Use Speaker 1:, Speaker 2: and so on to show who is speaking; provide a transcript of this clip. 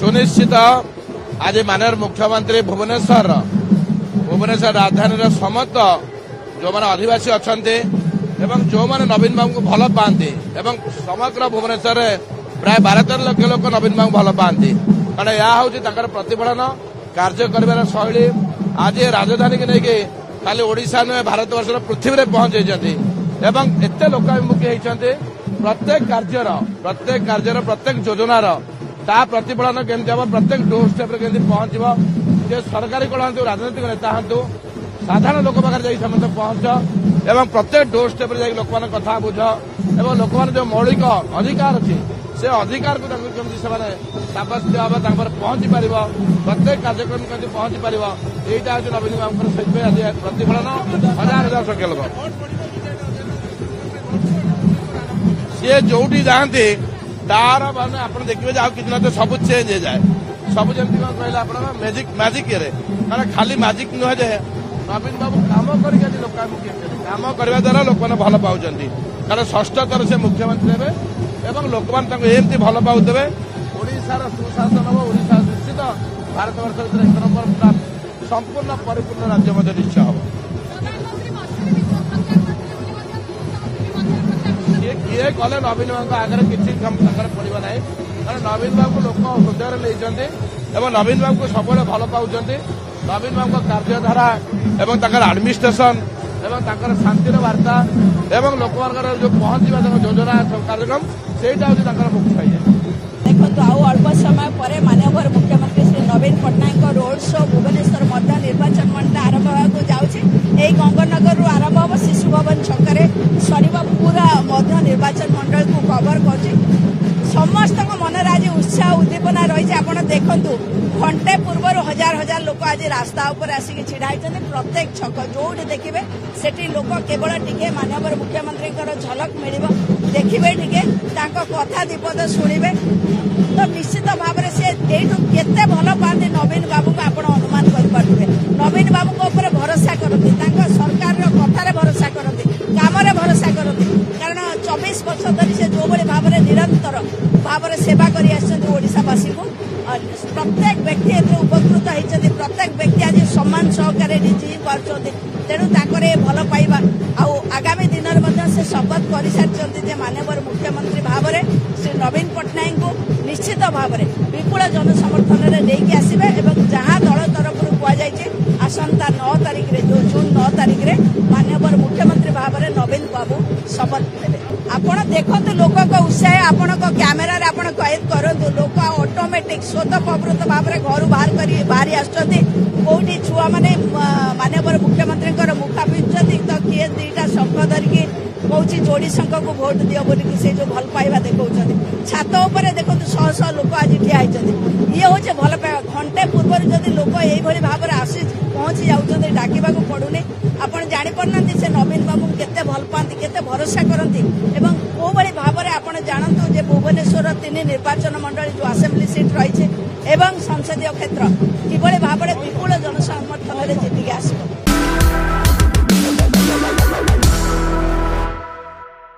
Speaker 1: सुनिश्चित आज माननीय मुख्यमंत्री भुवनेश्वर राजधानी समस्त जो मैंने आदिवासी अच्छा जो मैंने नवीन बाबू को भल पाती समग्र भुवनेश्वर प्राय 12-13 लाख लोक नवीन बाबू भल पाती कारण यह हूँ प्रतिफलन कार्य कर शैली आज राजधानी की लेकिन खाली ओडिशा नुहे भारत वर्ष पृथ्वी में पहुंचे एत लोकाभिमुखी होती प्रत्येक कार्यर प्रत्येक योजनार ता प्रतिफलन केमती हम प्रत्येक डोर स्टेप पहुंच सरकारी कल हूँ राजनैतिक नेता हूँ साधारण लोक पाखे समस्त पहुंच एवं प्रत्येक डोर स्टेप लोक कथा बुझ एवं लोक जो मौलिक अधिकार अच्छी से अधिकार को केमती से साब्यस्त हम पहुंची पार प्रत्येक कार्यक्रम केमती पहुंची पार यहाँ हूँ नवीन बाबू आज प्रतिफलन 1000 संख्या लोक सी जो जाती तार माने आप देखिए किसी तो सब चेंज हो जाए सब जमी कहले आप मैजिक ये खाली मैजिक नुहे जे नवीन बाबू कम कर लोकाभिमुखी कम करने द्वारा लोक मैंने भल पाँच कारण षष्ठ थर से मुख्यमंत्री हे एवं लोक मैंने भल पाते ओडार सुशासन हम ओडा निश्चित भारत वर्ष एक नंबर संपूर्ण परिपूर्ण राज्य निश्चय हम किए कले नवीन बाबू आगे किसी पड़ा ना कारण नवीन बाबू लोक हृदय नहीं नवीन बाबू को सब भल पाँच नवीन बाबू कार्यधारा एवं आडमिनिस्ट्रेशन एवं शांतिर वार्ता एवं लोक जो पहुंचा योजना कार्यक्रम से मुख्य
Speaker 2: देखो अल्प समय पर माननीय मुख्यमंत्री श्री नवीन पट्टनायक रोड शो भुवनेश्वर मध्य निर्वाचन मंडल आरंभ होगा जाऊँगी गंगानगर आरंभ हम शिशु भवन छकरे सर पूरा मध्य निर्वाचन मंडल को कवर कर समस्त मनर आज उत्साह उद्दीपना रही आप देखु घंटे पूर्व हजार हजार लोक आज रास्ता उपर आसिक छिड़ा प्रत्येक छक जो देखिए से लोक केवल टिके माननीय मुख्यमंत्री झलक मिल देखिए टिके कथा दीपद शुणे तो निश्चित भाव में सी केते भल पाती नवीन बाबू को आप अनुमान करेंगे नवीन बाबू ऊपर भरोसा करती सरकार कथार भरोसा करती काम भरोसा करती कारण 24 वर्ष धरी से जो भाव में निरंतर भाव में सेवा करवासी को प्रत्येक व्यक्ति उपकृत होती प्रत्येक व्यक्ति आज सम्मान सहकार जी पार्टी तेणु भल पाइबा आगामी दिन में से शपथ कर सारी माननीय मुख्यमंत्री भाव में श्री नवीन पट्टनायक को निश्चित भाव में विपुल जनसमर्थन लेकिन आसवे जहाँ दल तरफ कहुई आसंता 9 तारिख जो जून 9 तारिख माननीय मुख्यमंत्री भाव में नवीन बाबू शपथ देते आपण देखो लोक उत्साह आपण कैमेरा आप कैद करूँ लोक ऑटोमेटिक स्वतः प्रवृत्त भाव में घर बाहरी आसुँच छुआ मैंने माननीय मुख्यमंत्री मुखा पिंधुंट तो किए 2टा शंख धरिकी कौन जोड़ी शंख को भोट दियो बोलिकी से जो भल पाइबा देखा छात उपर देखो 100 लोक आज ठिया ये हूँ भल पाइबा घंटे पूर्व जदि लोक यही भाव में आसी पहुंची जाऊँच डाकवा पड़ूनी आप जापारना से नवीन बाबू केते भल पाती केते भरोसा करती कौ भाव में आप जानतु जे भुवनेश्वर 3 निर्वाचन मंडल जो आसेम्बली सीट रही है संसदीय क्षेत्र किभली भाव में विपुल जनसमर्थन जीतिक आस